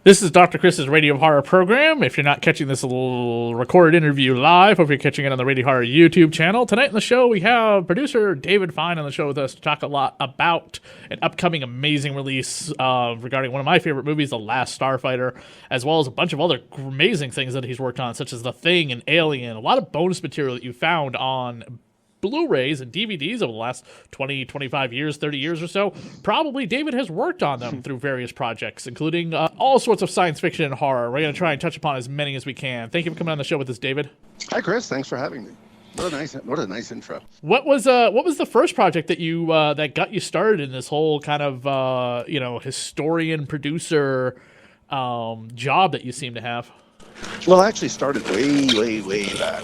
This is Dr. Chris's Radio Horror program. If you're not catching this little recorded interview live, hope you're catching it on the Radio Horror YouTube channel. Tonight in the show, we have producer David Fein on the show with us to talk a lot about an upcoming amazing release regarding one of my favorite movies, The Last Starfighter, as well as a bunch of other amazing things that he's worked on, such as The Thing and Alien, a lot of bonus material that you found on Blu-rays and DVDs over the last 20, 25 years, 30 years or so. Probably David has worked on them through various projects, including all sorts of science fiction and horror. We're going to try and touch upon as many as we can. Thank you for coming on the show with us, David. Hi, Chris. Thanks for having me. What a nice intro. What was the first project that you that got you started in this whole kind of historian producer job that you seem to have? Well, I actually started way back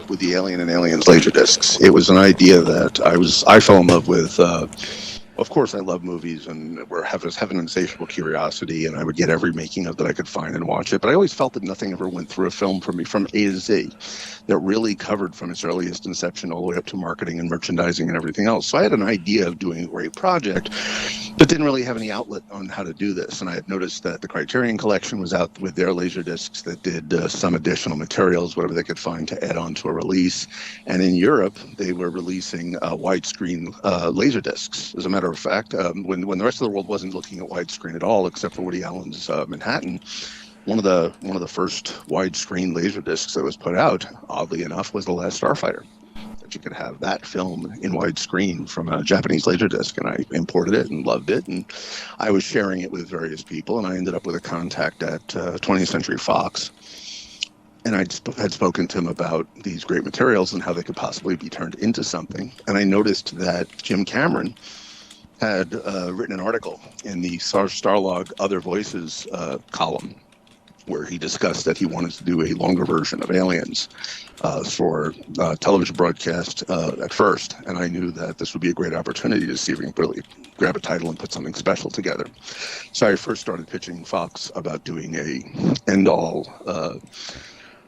with the Alien and Aliens Laserdiscs. It was an idea that I fell in love with. Of course, I love movies and have an insatiable curiosity, and I would get every making of that I could find and watch it. But I always felt that nothing ever went through a film for me from A to Z that really covered from its earliest inception all the way up to marketing and merchandising and everything else. So I had an idea of doing a great project, but didn't really have any outlet on how to do this. And I had noticed that the Criterion Collection was out with their Laserdiscs that did some additional materials, whatever they could find to add on to a release. And in Europe, they were releasing widescreen Laserdiscs. As a matter of fact, when the rest of the world wasn't looking at widescreen at all, except for Woody Allen's Manhattan, one of the first widescreen Laserdiscs that was put out, oddly enough, was The Last Starfighter. That you could have that film in widescreen from a Japanese Laserdisc, and I imported it and loved it, and I was sharing it with various people, and I ended up with a contact at 20th Century Fox. And I had spoken to him about these great materials and how they could possibly be turned into something. And I noticed that Jim Cameron had written an article in the Starlog Other Voices column where he discussed that he wanted to do a longer version of Aliens for television broadcast at first. And I knew that this would be a great opportunity to see if we can really grab a title and put something special together. So I first started pitching Fox about doing a end-all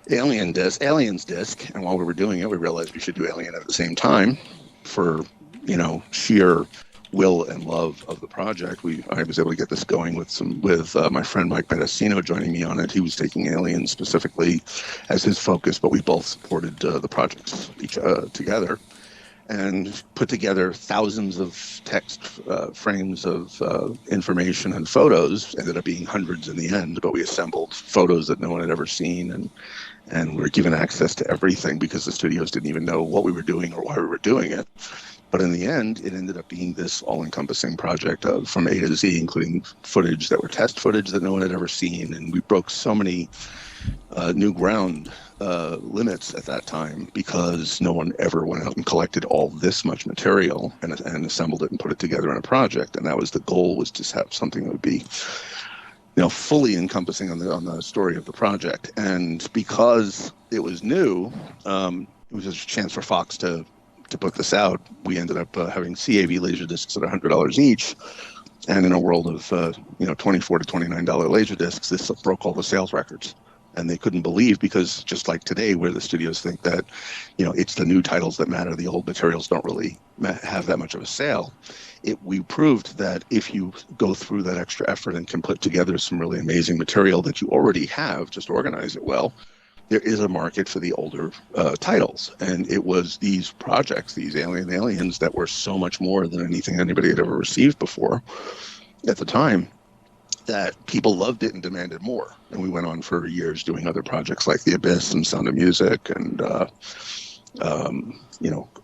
Aliens disc. And while we were doing it, we realized we should do Alien at the same time for, sheer will and love of the project. I was able to get this going with my friend Mike Pedicino joining me on it. He was taking Alien specifically as his focus, but we both supported the projects together and put together thousands of text frames of information and photos. Ended up being hundreds in the end, but we assembled photos that no one had ever seen, and we were given access to everything because the studios didn't even know what we were doing or why we were doing it. But in the end, it ended up being this all-encompassing project from A to Z, including footage that were test footage that no one had ever seen. And we broke so many new ground limits at that time because no one ever went out and collected all this much material and assembled it and put it together in a project. And that was the goal, was to have something that would be fully encompassing on the story of the project. And because it was new, it was just a chance for Fox to put this out. We ended up having CAV Laserdiscs at $100 each. And in a world of $24 to $29 Laserdiscs, this broke all the sales records. And they couldn't believe, because just like today, where the studios think that, it's the new titles that matter, the old materials don't really have that much of a sale. We proved that if you go through that extra effort and can put together some really amazing material that you already have, just organize it well, there is a market for the older titles. And it was these projects, these aliens, that were so much more than anything anybody had ever received before at the time, that people loved it and demanded more. And we went on for years doing other projects like The Abyss and Sound of Music and,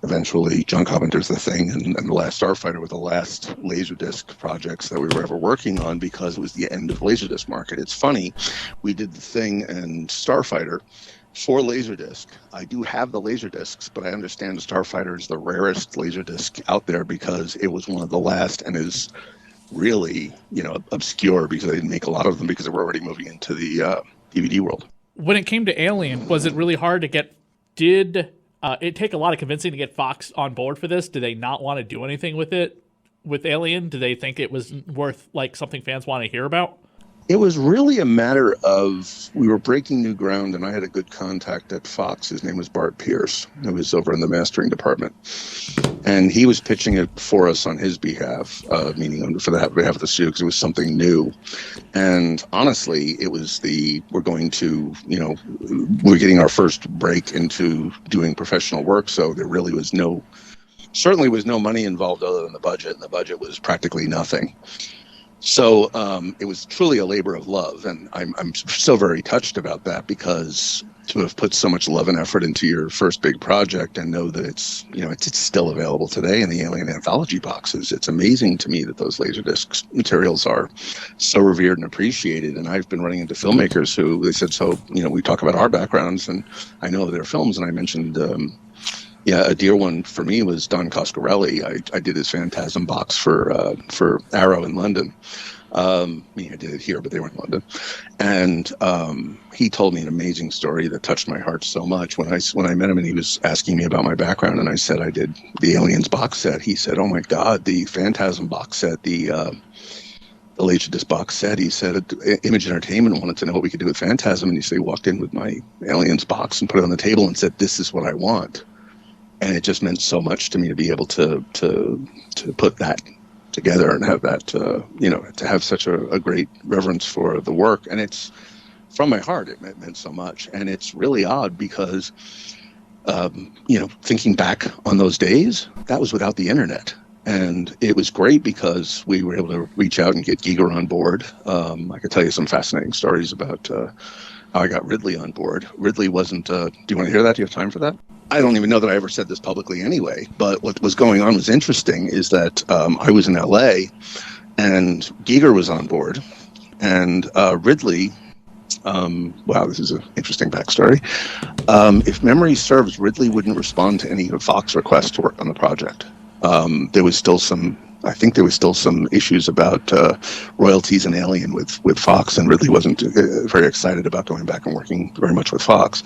eventually John Carpenter's The Thing and The Last Starfighter were the last Laserdisc projects that we were ever working on, because it was the end of the Laserdisc market. It's funny, we did The Thing and Starfighter for Laserdisc. I do have the Laserdiscs, but I understand Starfighter is the rarest Laserdisc out there because it was one of the last and is really, obscure because they didn't make a lot of them because they were already moving into the DVD world. When it came to Alien, was it really hard to get, did it take a lot of convincing to get Fox on board for this? Did they not want to do anything with it, with Alien? Did they think it was worth, something fans want to hear about? It was really a matter of we were breaking new ground, and I had a good contact at Fox. His name was Bart Pierce, who was over in the mastering department, and he was pitching it for us on his behalf, meaning for the behalf of the studio, because it was something new. And honestly, it was we're getting our first break into doing professional work, so there really was certainly was no money involved other than the budget, and the budget was practically nothing. So it was truly a labor of love, and I'm still very touched about that, because to have put so much love and effort into your first big project and know that it's still available today in the Alien anthology boxes. It's amazing to me that those Laserdisc materials are so revered and appreciated. And I've been running into filmmakers who they said, so we talk about our backgrounds, and I know their films, and I mentioned. A dear one for me was Don Coscarelli. I did his Phantasm box for Arrow in London. I did it here, but they were in London. And he told me an amazing story that touched my heart so much. When I met him and he was asking me about my background, and I said I did the Aliens box set, he said, "Oh my God, the Phantasm box set, the Laserdisc box set." He said Image Entertainment wanted to know what we could do with Phantasm, and he said he walked in with my Aliens box and put it on the table and said, "This is what I want." And it just meant so much to me to be able to put that together and have that, to have such a great reverence for the work. And it's from my heart, it meant so much. And it's really odd because, thinking back on those days, that was without the internet. And it was great because we were able to reach out and get Giger on board. I could tell you some fascinating stories about how I got Ridley on board. Ridley wasn't, do you want to hear that? Do you have time for that? I don't even know that I ever said this publicly anyway, but what was going on was interesting, is that I was in LA and Giger was on board, and Ridley, wow, this is an interesting backstory. If memory serves, Ridley wouldn't respond to any of Fox requests to work on the project. There was still some issues about royalties and Alien with Fox, and Ridley wasn't very excited about going back and working very much with Fox.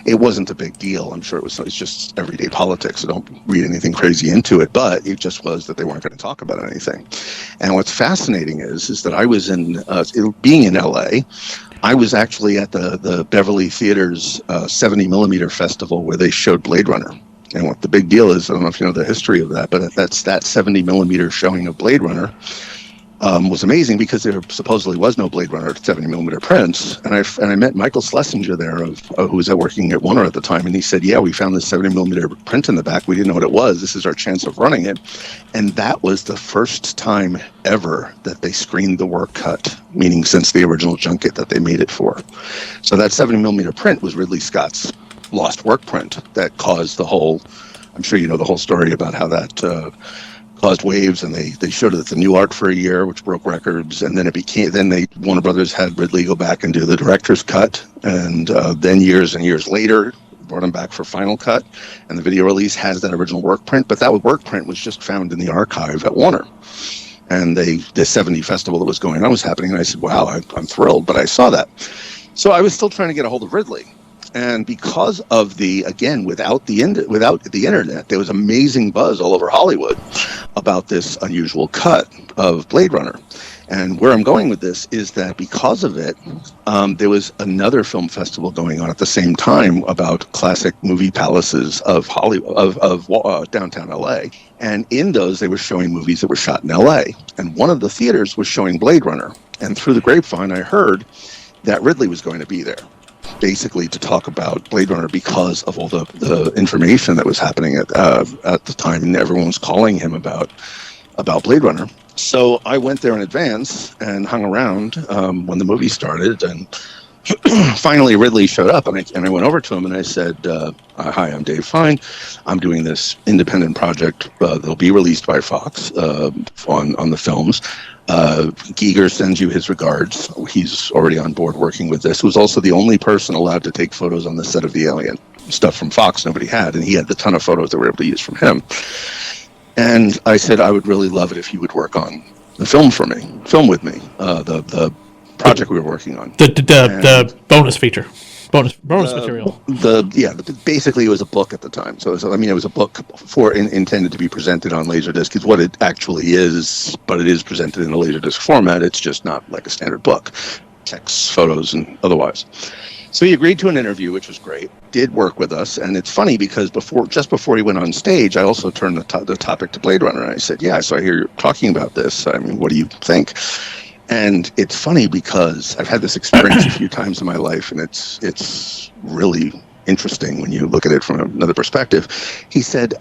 It wasn't a big deal. I'm sure it's just everyday politics, so don't read anything crazy into it, but it just was that they weren't going to talk about anything. And what's fascinating is that I was being in LA, I was actually at the Beverly Theater's 70mm festival where they showed Blade Runner. And what the big deal is, I don't know if you know the history of that, but that 70mm showing of Blade Runner was amazing, because there supposedly was no Blade Runner 70mm prints. And I met Michael Schlesinger there, who was working at Warner at the time, and he said, "Yeah, we found this 70mm print in the back. We didn't know what it was. This is our chance of running it." And that was the first time ever that they screened the work cut, meaning since the original junket that they made it for. So that 70mm print was Ridley Scott's lost work print that caused the whole, I'm sure you know the whole story about how that caused waves, and they showed it at the New Art for a year, which broke records, and then Warner Brothers had Ridley go back and do the director's cut, and then years and years later brought him back for final cut, and the video release has that original work print, but that work print was just found in the archive at Warner. And the 70 festival that was going on was happening, and I said, wow, I'm thrilled, but I saw that. So I was still trying to get a hold of Ridley. And because of without the internet, there was amazing buzz all over Hollywood about this unusual cut of Blade Runner. And where I'm going with this is that because of it, there was another film festival going on at the same time about classic movie palaces of Hollywood, of downtown LA. And in those, they were showing movies that were shot in LA. And one of the theaters was showing Blade Runner. And through the grapevine, I heard that Ridley was going to be there, basically to talk about Blade Runner, because of all the information that was happening at the time, and everyone was calling him about Blade Runner. So I went there in advance and hung around when the movie started, and finally Ridley showed up, and I went over to him and I said, "Hi, I'm Dave Fein. I'm doing this independent project that'll be released by Fox on the films. Giger sends you his regards. He's already on board working with this." He was also the only person allowed to take photos on the set of the Alien. Stuff from Fox nobody had, and he had the ton of photos that we were able to use from him. And I said, I would really love it if you would work on the film with me, the project we were working on. The bonus feature. Bonus material. Basically it was a book at the time. So it was a book intended to be presented on Laserdisc. It's what it actually is, but it is presented in a Laserdisc format. It's just not like a standard book. texts, photos, and otherwise. So he agreed to an interview, which was great. Did work with us, and it's funny because just before he went on stage, I also turned the topic to Blade Runner, and I said, "Yeah, so I hear you're talking about this. I mean, what do you think?" And it's funny because I've had this experience a few times in my life, and it's really interesting when you look at it from another perspective. He said,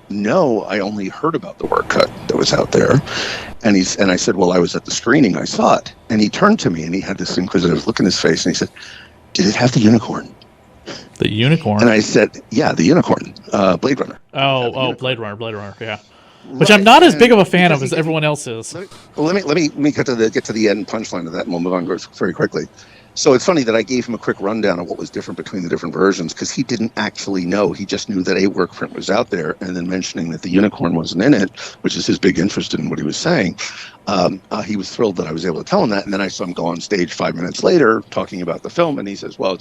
"No, I only heard about the work cut that was out there." And I said, "Well, I was at the screening. I saw it." And he turned to me and he had this inquisitive look in his face, and he said, "Did it have the unicorn?" The unicorn? And I said, "Yeah, the unicorn, Blade Runner." Blade Runner, yeah. Which I'm not as big of a fan of as everyone else is. Let me get to the end punchline of that, and we'll move on very quickly. So it's funny that I gave him a quick rundown of what was different between the different versions, because he didn't actually know. He just knew that a work print was out there, and then mentioning that the unicorn wasn't in it, which is his big interest in what he was saying. He was thrilled that I was able to tell him that, and then I saw him go on stage 5 minutes later talking about the film, and he says, "Well,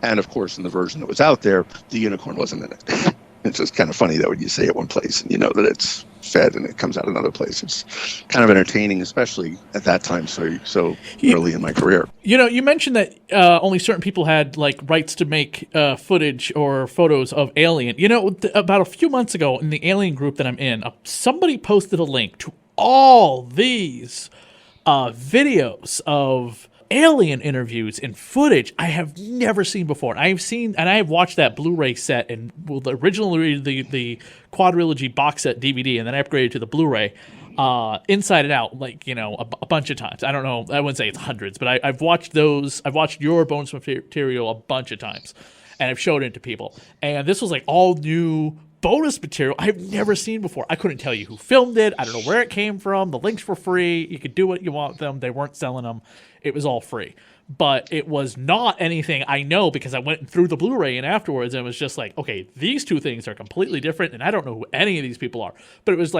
and of course in the version that was out there, the unicorn wasn't in it." It's just kind of funny that when you say it one place and you know that it's fed and it comes out another place, it's kind of entertaining, especially at that time, so early in my career. You mentioned that only certain people had rights to make footage or photos of Alien. About a few months ago in the Alien group that I'm in, somebody posted a link to all these videos of Alien interviews and footage I have never seen before. I have watched that Blu-ray set and originally the quadrilogy box set DVD, and then I upgraded to the Blu-ray inside and out, a bunch of times. I don't know, I wouldn't say it's hundreds, but I've watched those. I've watched your bonus material a bunch of times, and I've showed it to people. And this was all new bonus material I've never seen before. I couldn't tell you who filmed it. I don't know where it came from. The links were free. You could do what you want with them. They weren't selling them. It was all free. But it was not anything I know, because I went through the Blu-ray and afterwards, and it was just okay, these two things are completely different, and I don't know who any of these people are. But it was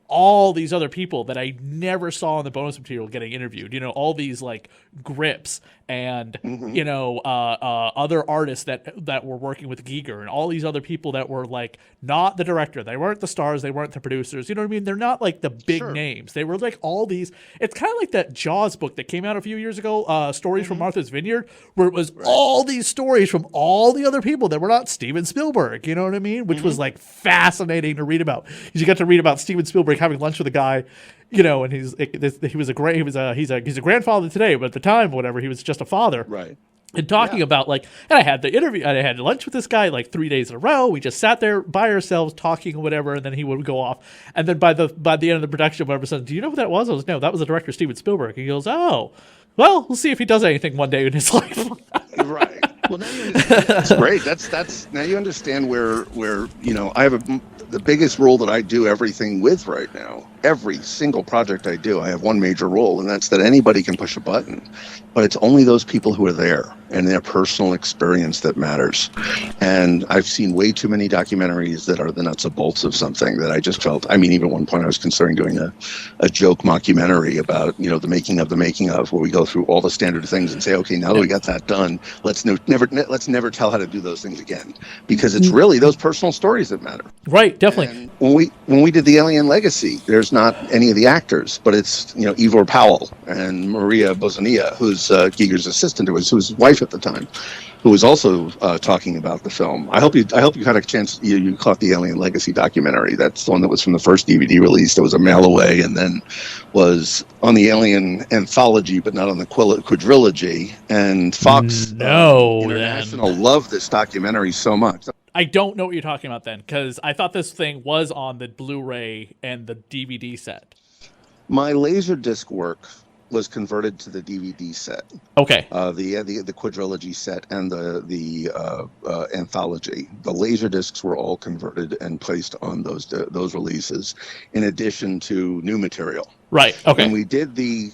all these other people that I never saw in the bonus material getting interviewed. All these grips and other artists that were working with Giger, and all these other people that were not the director. They weren't the stars. They weren't the producers. You know what I mean? They're not the big names. They were all these. It's kind of like that Jaws book that came out a few years ago, Stories from Martha's Vineyard, where it was all these stories from all the other people that were not Steven Spielberg. You know what I mean? Which was fascinating to read about. You got to read about Steven Spielberg having lunch with a guy, and he's a grandfather today, but at the time, whatever, he was just a father, right? And talking about and I had the interview, and I had lunch with this guy 3 days in a row. We just sat there by ourselves talking or whatever, and then he would go off. And then by the end of the production, whatever, said, "Do you know who that was?" I was, "No, that was the director, Steven Spielberg." He goes, "Oh, well, we'll see if he does anything one day in his life." Right. Well, now you understand. That's great. That's now you understand where I have the biggest role that I do everything with right now. Every single project I do, I have one major role, and that's that anybody can push a button, but it's only those people who are there and their personal experience that matters. And I've seen way too many documentaries that are the nuts and bolts of something that I just felt. I mean, even at one point I was considering doing a joke mockumentary about the making of, where we go through all the standard things and say, okay, now that we got that done, let's never tell how to do those things again, because it's really those personal stories that matter. Right, definitely. And when we did the Alien Legacy, there's not any of the actors, but it's Ivor Powell and Maria Bozania, who's Giger's assistant, who was his wife at the time, who was also talking about the film. I hope you had a chance. You caught the Alien Legacy documentary. That's the one that was from the first DVD release. That was a mail away, and then was on the Alien anthology, but not on the quadrilogy. And Fox International loved this documentary so much. I don't know what you're talking about then, because I thought this thing was on the Blu-ray and the DVD set. My Laserdisc work was converted to the DVD set. Okay. The quadrilogy set and the anthology. The Laserdiscs were all converted and placed on those releases, in addition to new material. Right. Okay. And we did the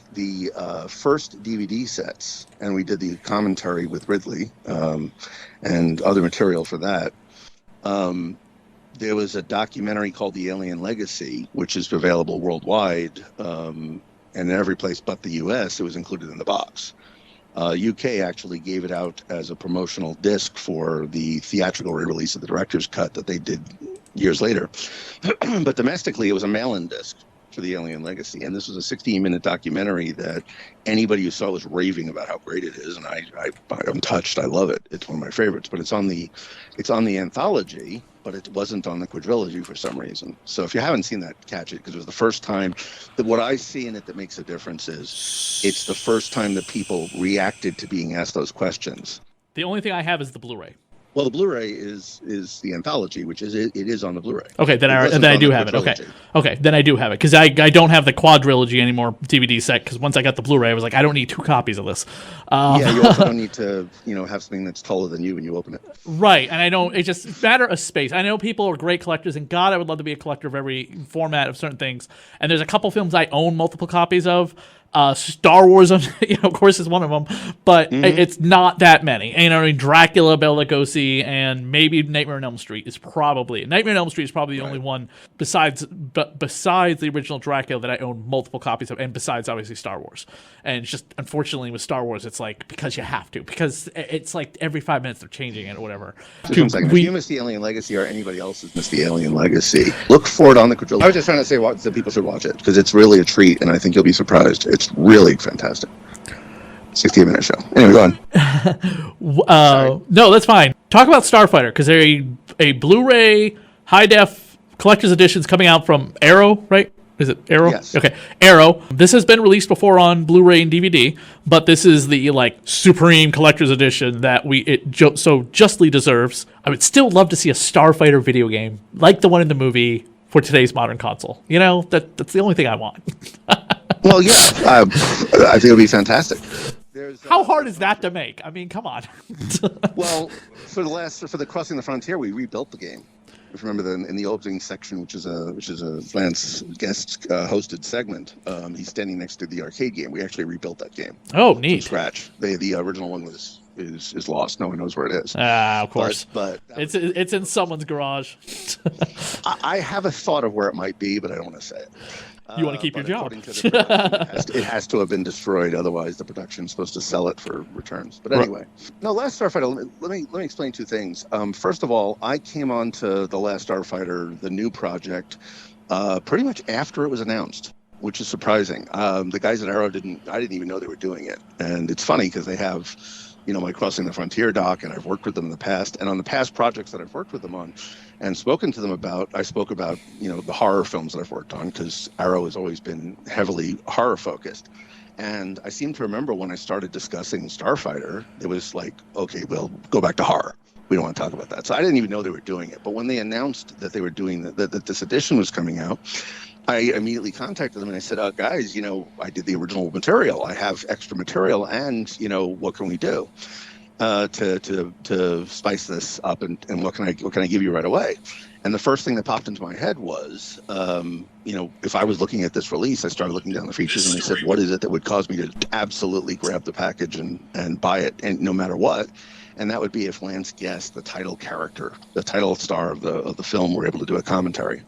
first DVD sets, and we did the commentary with Ridley and other material for that. There was a documentary called The Alien Legacy, which is available worldwide, and in every place but the U.S. It was included in the box. UK actually gave it out as a promotional disc for the theatrical re-release of the director's cut that they did years later. But domestically, it was a mail-in disc. for the Alien Legacy, and this was a 16-minute documentary that anybody who saw was raving about how great it is, and I'm touched. I love it. It's one of my favorites, but it's on the anthology, but it wasn't on the quadrilogy for some reason. So if you haven't seen that, catch it, because it was the first time that what I see in it that makes a difference is it's the first time that people reacted to being asked those questions. The only thing I have is the Blu-ray. Well, the Blu-ray is the anthology, which is it is on the Blu-ray. Okay, then I do have it. Okay, then I do have it, because I don't have the quadrilogy anymore DVD set, because once I got the Blu-ray, I was like, I don't need 2 copies of this. Yeah, you also don't need to have something that's taller than you when you open it. Right, and I don't. It's just a matter of space. I know people are great collectors, and God, I would love to be a collector of every format of certain things. And there's a couple films I own multiple copies of. Star Wars, of course, is one of them, but it's not that many. And I mean, Dracula, Bela Lugosi, and maybe Nightmare on Elm Street is probably the only one besides the original Dracula that I own multiple copies of, and besides obviously Star Wars. And it's just, unfortunately, with Star Wars, it's like, because you have to, because it's like every 5 minutes they're changing it or whatever. Just 1 second. If you missed the Alien Legacy, or anybody else has missed the Alien Legacy, look for it on the quadrilogy. I was just trying to say that people should watch it, because it's really a treat, and I think you'll be surprised. It's really fantastic. 60-minute show. Anyway, go on. No, that's fine. Talk about Starfighter, because they're a Blu-ray high def collector's edition is coming out from Arrow, right? Is it Arrow? Yes. Okay, Arrow. This has been released before on Blu-ray and DVD, but this is the supreme collector's edition that so justly deserves. I would still love to see a Starfighter video game like the one in the movie for today's modern console. That's the only thing I want. Well, yeah, I think it would be fantastic. How hard is that to make? I mean, come on. Well, for the Crossing the Frontier, we rebuilt the game. If you remember, in the opening section, which is a Lance guest hosted segment, he's standing next to the arcade game. We actually rebuilt that game. Oh, neat! From scratch. The original one is lost. No one knows where it is. Of course. But it's in someone's garage. I have a thought of where it might be, but I don't want to say it. You want to keep your job. It has to have been destroyed, otherwise the production's supposed to sell it for returns. But anyway, no, Last Starfighter, let me explain 2 things. First of all, I came on to the Last Starfighter, the new project, pretty much after it was announced, which is surprising. The guys at Arrow I didn't even know they were doing it. And it's funny because they have, my Crossing the Frontier doc, and I've worked with them in the past. And on the past projects that I've worked with them on and spoken to them about, I spoke about, the horror films that I've worked on, because Arrow has always been heavily horror focused. And I seem to remember when I started discussing Starfighter, it was like, okay, we'll go back to horror. We don't want to talk about that. So I didn't even know they were doing it. But when they announced that they were doing that this edition was coming out, I immediately contacted them and I said, guys, I did the original material. I have extra material, and, what can we do to spice this up, and what can I give you right away? And the first thing that popped into my head was, if I was looking at this release, I started looking down the features, and I said, what is it that would cause me to absolutely grab the package and buy it, and no matter what? And that would be if Lance guessed the title character, the title star of the film, were able to do a commentary.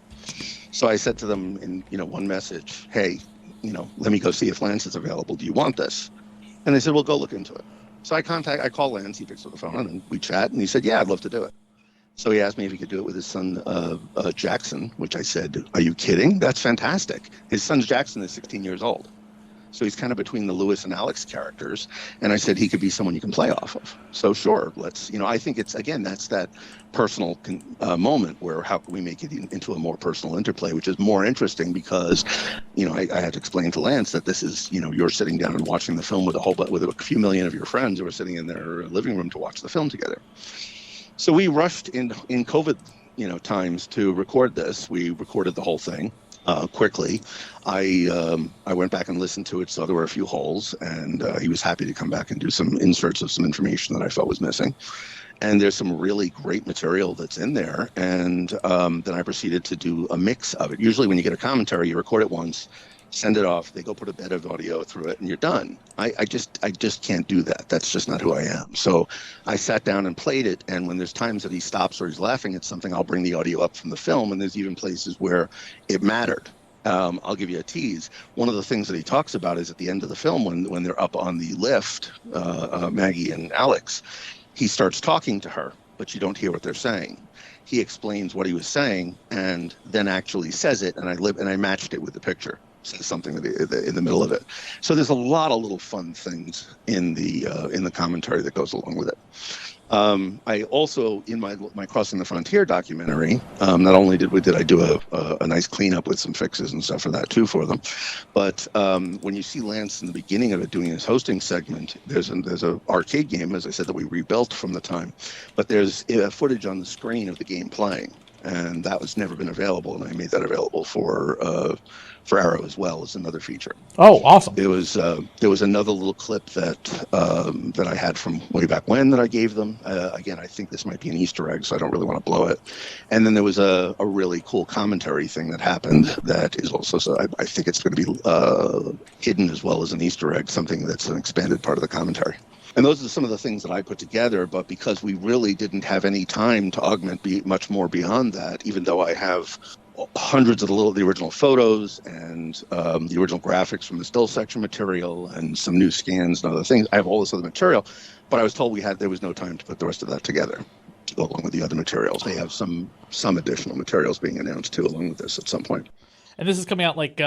So I said to them in one message, hey, let me go see if Lance is available. Do you want this? And they said, well, go look into it. So I call Lance, he picks up the phone, and we chat, and he said, yeah, I'd love to do it. So he asked me if he could do it with his son, Jackson, which I said, are you kidding? That's fantastic. His son Jackson is 16 years old. So he's kind of between the Lewis and Alex characters. And I said he could be someone you can play off of. So sure, let's, I think it's, again, that's that personal moment where how can we make it into a more personal interplay, which is more interesting because, I had to explain to Lance that this is, you're sitting down and watching the film with a few million of your friends who are sitting in their living room to watch the film together. So we rushed in COVID, times to record this. We recorded the whole thing. Quickly. I went back and listened to it, saw there were a few holes, and he was happy to come back and do some inserts of some information that I felt was missing. And there's some really great material that's in there, and then I proceeded to do a mix of it. Usually when you get a commentary, you record it once, send it off, they go put a bed of audio through it, and you're done. I just can't do that. That's just not who I am. So I sat down and played it, and when there's times that he stops or he's laughing at something, I'll bring the audio up from the film, and there's even places where it mattered. I'll give you a tease. One of the things that he talks about is at the end of the film when they're up on the lift, Maggie and Alex, he starts talking to her, but you don't hear what they're saying. He explains what he was saying and then actually says it, and I matched it with the picture. says something in the middle of it. So there's a lot of little fun things in the commentary that goes along with it. I also, in my Crossing the Frontier documentary, not only did I do a nice cleanup with some fixes and stuff for that too for them, but when you see Lance in the beginning of it doing his hosting segment, there's a arcade game, as I said, that we rebuilt from the time, but there's footage on the screen of the game playing, and that was never been available, and I made that available for Arrow as well as another feature. Oh, awesome! There was another little clip that I had from way back when that I gave them. Again, I think this might be an Easter egg, so I don't really want to blow it. And then there was a really cool commentary thing that happened that is also, so I think it's going to be hidden as well as an Easter egg, something that's an expanded part of the commentary. And those are some of the things that I put together, but because we really didn't have any time to augment much more beyond that, even though I have hundreds of the original photos and the original graphics from the still section material and some new scans and other things. I have all this other material, but I was told there was no time to put the rest of that together to go along with the other materials. They have some additional materials being announced too along with this at some point. And this is coming out like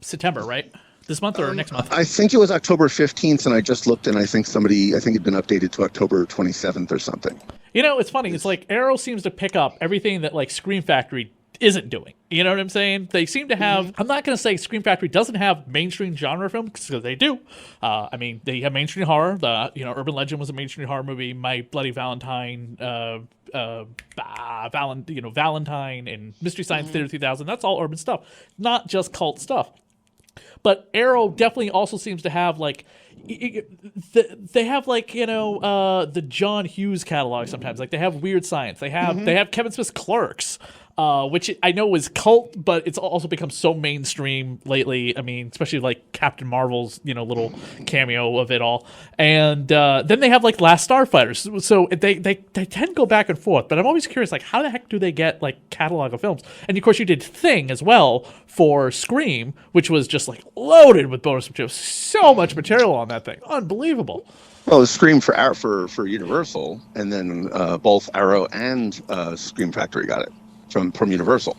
September, right? This month or next month? I think it was October 15th, and I just looked, and I think it'd been updated to October 27th or something. You know, it's funny. It's like Arrow seems to pick up everything that like Scream Factory isn't doing. You know what I'm saying? They seem to have, I'm not going to say Scream Factory doesn't have mainstream genre films, because they do. I mean, they have mainstream horror. Urban Legend was a mainstream horror movie. My Bloody Valentine, Valentine and Mystery Science Theater 3000. That's all urban stuff, not just cult stuff. But Arrow definitely also seems to have like, they have like, the John Hughes catalog sometimes. Like they have Weird Science. They have Kevin Smith's Clerks, which I know is cult, but it's also become so mainstream lately. I mean, especially like Captain Marvel's, little cameo of it all. And then they have like Last Starfighter. So they tend to go back and forth. But I'm always curious, like, how the heck do they get like catalog of films? And of course, you did Thing as well for Scream, which was just like loaded with bonus material. So much material on that thing, unbelievable. Well, Scream for Universal, and then both Arrow and Scream Factory got it from Universal.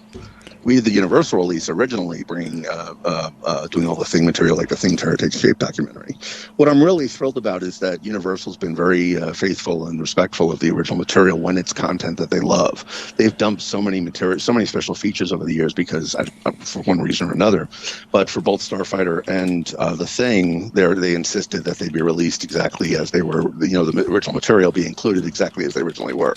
We did the Universal release originally, doing all the Thing material, like the Thing Terror Takes Shape documentary. What I'm really thrilled about is that Universal's been very faithful and respectful of the original material when it's content that they love. They've dumped so many special features over the years because, for one reason or another, but for both Starfighter and the Thing, they insisted that they be released exactly as they were. The original material be included exactly as they originally were,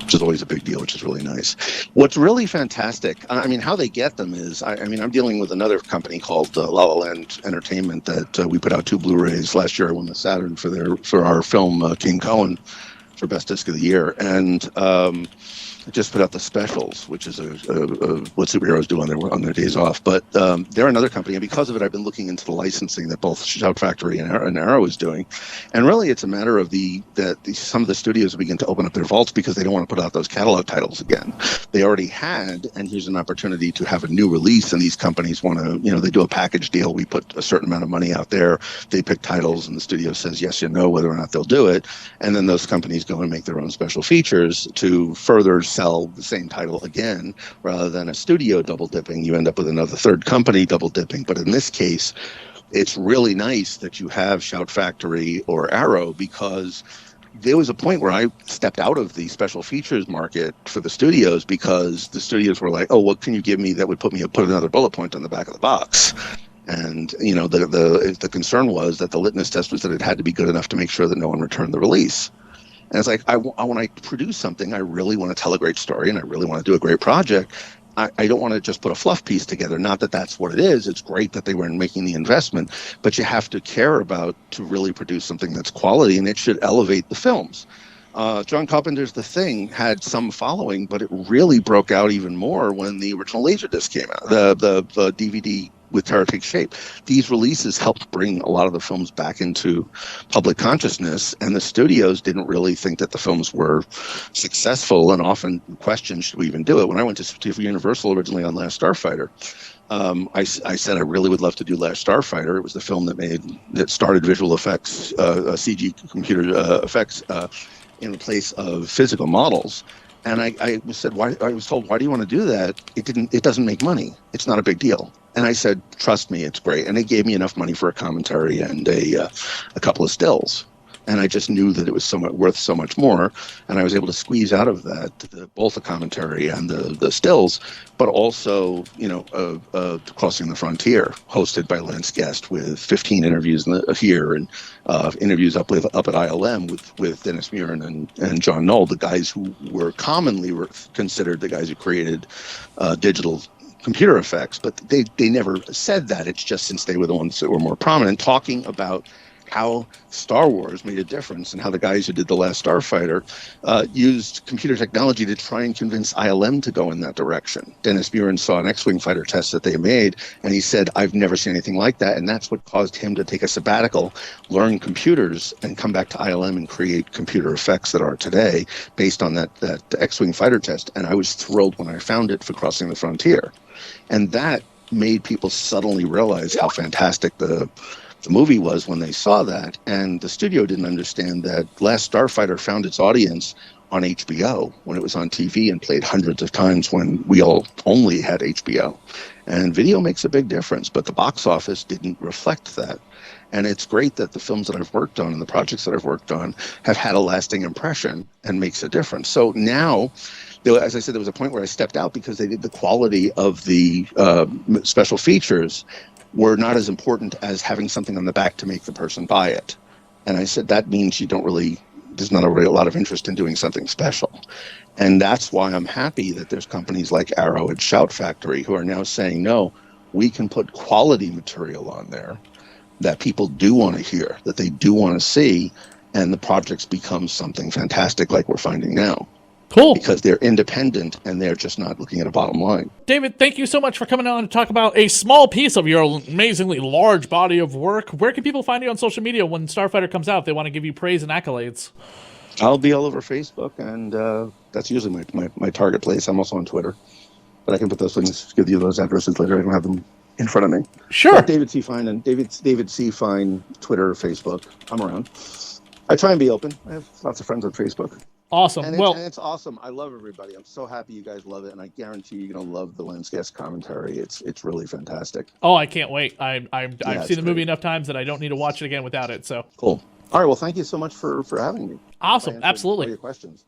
which is always a big deal, which is really nice. What's really fantastic, I mean, how they get them is, I'm dealing with another company called La La Land Entertainment that we put out 2 Blu-rays last year. I won the Saturn for our film King Cohen for Best Disc of the Year, and just put out the specials, which is what superheroes do on their days off. But they're another company, and because of it, I've been looking into the licensing that both Shout Factory and Arrow is doing. And really, it's a matter of some of the studios begin to open up their vaults because they don't want to put out those catalog titles again. They already had, and here's an opportunity to have a new release. And these companies want to, they do a package deal. We put a certain amount of money out there. They pick titles, and the studio says yes or no whether or not they'll do it. And then those companies go and make their own special features to further sell the same title again, rather than a studio double dipping. You end up with another third company double dipping. But in this case, it's really nice that you have Shout Factory or Arrow, because there was a point where I stepped out of the special features market for the studios because the studios were like, oh, what can you give me that would put another bullet point on the back of the box? And, the concern was that the litmus test was that it had to be good enough to make sure that no one returned the release. And it's like, when I produce something, I really want to tell a great story and I really want to do a great project. I don't want to just put a fluff piece together. Not that that's what it is. It's great that they were making the investment, but you have to care about to really produce something that's quality, and it should elevate the films. John Carpenter's The Thing had some following, but it really broke out even more when the original Laserdisc came out, the DVD with Terror Takes Shape. These releases helped bring a lot of the films back into public consciousness, and the studios didn't really think that the films were successful and often questioned, should we even do it? When I went to Universal originally on Last Starfighter, I said I really would love to do Last Starfighter. It was the film that started visual effects, CG computer effects in place of physical models. And I said, why? I was told, why do you want to do that? It doesn't make money. It's not a big deal. And I said, trust me, it's great. And they gave me enough money for a commentary and a couple of stills. And I just knew that it was so much, worth so much more. And I was able to squeeze out of that both the commentary and the stills, but also, Crossing the Frontier, hosted by Lance Guest, with 15 interviews here and interviews up at ILM with Dennis Muren and John Knoll, the guys who were commonly considered the guys who created digital computer effects, but they never said that. It's just since they were the ones that were more prominent, talking about how Star Wars made a difference and how the guys who did The Last Starfighter used computer technology to try and convince ILM to go in that direction. Dennis Muren saw an X-Wing fighter test that they made, and he said, I've never seen anything like that. And that's what caused him to take a sabbatical, learn computers, and come back to ILM and create computer effects that are today based on that X-Wing fighter test. And I was thrilled when I found it for Crossing the Frontier. And that made people suddenly realize how fantastic the movie was when they saw that. And the studio didn't understand that Last Starfighter found its audience on HBO when it was on TV and played hundreds of times when we all only had HBO. And video makes a big difference, but the box office didn't reflect that. And it's great that the films that I've worked on and the projects that I've worked on have had a lasting impression and makes a difference. So now, as I said, there was a point where I stepped out because the quality of the special features were not as important as having something on the back to make the person buy it. And I said, that means there's not really a lot of interest in doing something special. And that's why I'm happy that there's companies like Arrow and Shout Factory who are now saying, no, we can put quality material on there that people do want to hear, that they do want to see, and the projects become something fantastic like we're finding now. Cool. Because they're independent and they're just not looking at a bottom line. David, thank you so much for coming on to talk about a small piece of your amazingly large body of work. Where can people find you on social media when Starfighter comes out if they want to give you praise and accolades? I'll be all over Facebook, and that's usually my target place. I'm also on Twitter, but I can put those things, give you those addresses later. I don't have them in front of me. Sure. But David C. Fein and David C. Fein, Twitter, Facebook. I'm around. I try and be open. I have lots of friends on Facebook. Awesome. And it's awesome. I love everybody. I'm so happy you guys love it, and I guarantee you're gonna love the Lens Guest commentary. It's really fantastic. Oh, I can't wait. I've seen the movie great. enough times that I don't need to watch it again without it. So Cool. All right. Well, thank you so much for having me. awesome. Absolutely. All your questions.